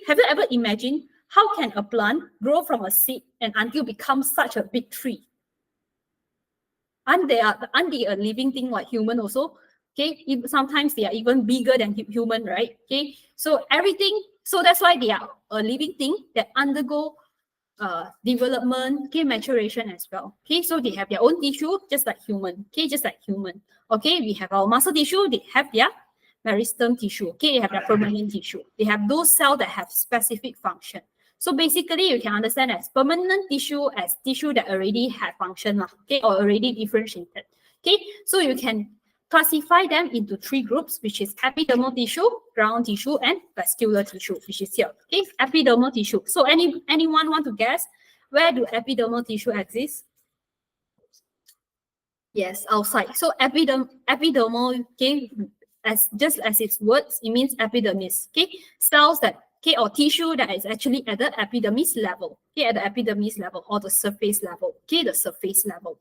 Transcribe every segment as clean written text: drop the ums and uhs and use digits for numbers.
have you ever imagined how can a plant grow from a seed and until become such a big tree? And they are a living thing like human also. Okay, sometimes they are even bigger than human, right? Okay, so everything, so that's why they are a living thing that undergo development, okay, maturation as well. Okay, so they have their own tissue, just like human. Okay, just like human. Okay, we have our muscle tissue, they have their meristem tissue. Okay, they have their permanent tissue. They have those cells that have specific function. So basically, you can understand as permanent tissue as tissue that already have function, okay, or already differentiated. Okay, so you can classify them into 3 groups, which is epidermal tissue, ground tissue, and vascular tissue, which is here. Okay, epidermal tissue. So anyone want to guess where do epidermal tissue exist? Yes, outside. So epidermal, okay, just as its words, it means epidermis. Okay, cells that, okay, or tissue that is actually at the epidermis level. Okay, at the epidermis level or the surface level. Okay, the surface level.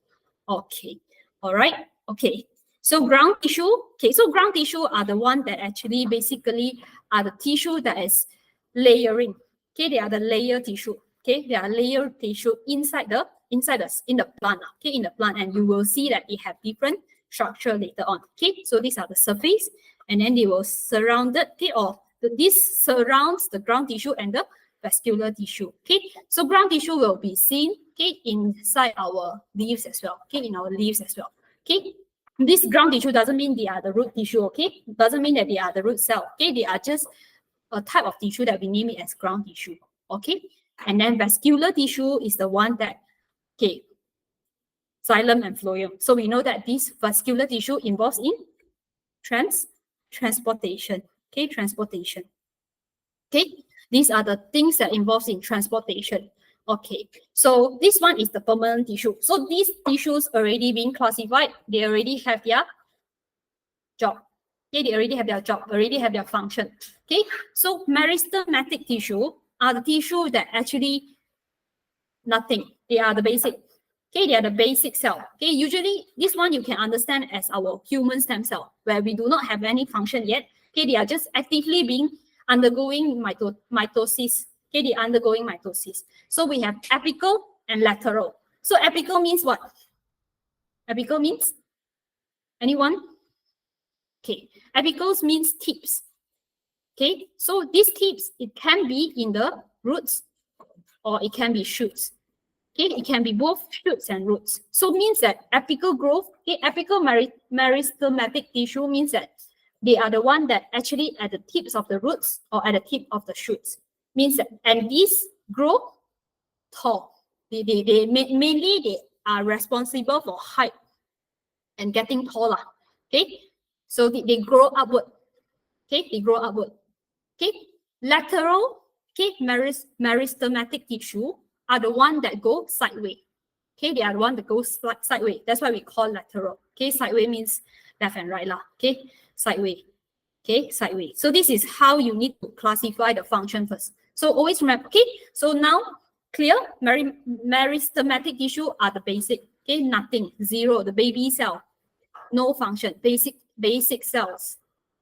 Okay, all right. Okay. So ground tissue, okay, so ground tissue are the one that actually basically are the tissue that is layering. Okay, they are the layer tissue. Okay, they are layer tissue in the plant. Okay, in the plant, and you will see that it have different structure later on. Okay, so these are the surface, and then they will surround it. Okay, or this surrounds the ground tissue and the vascular tissue. Okay, so ground tissue will be seen, okay, inside our leaves as well. Okay, in our leaves as well. Okay. This ground tissue doesn't mean they are the root tissue, okay? Doesn't mean that they are the root cell, okay? They are just a type of tissue that we name it as ground tissue, okay? And then vascular tissue is the one that, okay, xylem and phloem. So we know that this vascular tissue involves in transportation, okay? Transportation, okay? These are the things that involves in transportation. Okay, so this one is the permanent tissue. So these tissues already being classified, they already have their job. Okay, they already have their job, already have their function. Okay, so meristematic tissue are the tissue that actually nothing. They are the basic. Okay, they are the basic cell. Okay, usually this one you can understand as our human stem cell, where we do not have any function yet. Okay, they are just actively being undergoing mitosis. Okay, they're undergoing mitosis. So we have apical and lateral. So apical means what? Apical means? Anyone? Okay, apicals means tips. Okay, so these tips, it can be in the roots or it can be shoots. Okay, it can be both shoots and roots. So means that apical growth, okay, apical meristematic tissue means that they are the one that actually at the tips of the roots or at the tip of the shoots. Means that, and these grow tall. Mainly they are responsible for height and getting taller. Okay, so they grow upward. Okay, they grow upward. Okay, lateral, okay, meristematic tissue are the one that go sideways. Okay, they are the one that goes sideways. That's why we call lateral. Okay, sideways means left and right lah. Okay, sideways. Okay, sideways. So this is how you need to classify the function first. So always remember, okay, so now clear, meristematic tissue are the basic, okay, nothing, zero, the baby cell, no function, basic cells.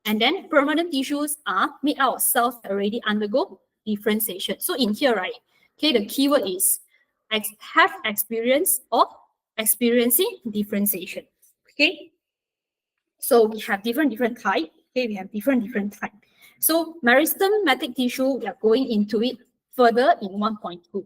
And then permanent tissues are made out of cells that already undergo differentiation. So in here, right, okay, the keyword is have experience of experiencing differentiation, okay? So we have different type, okay, we have different type. So meristematic tissue, we are going into it further in 1.2.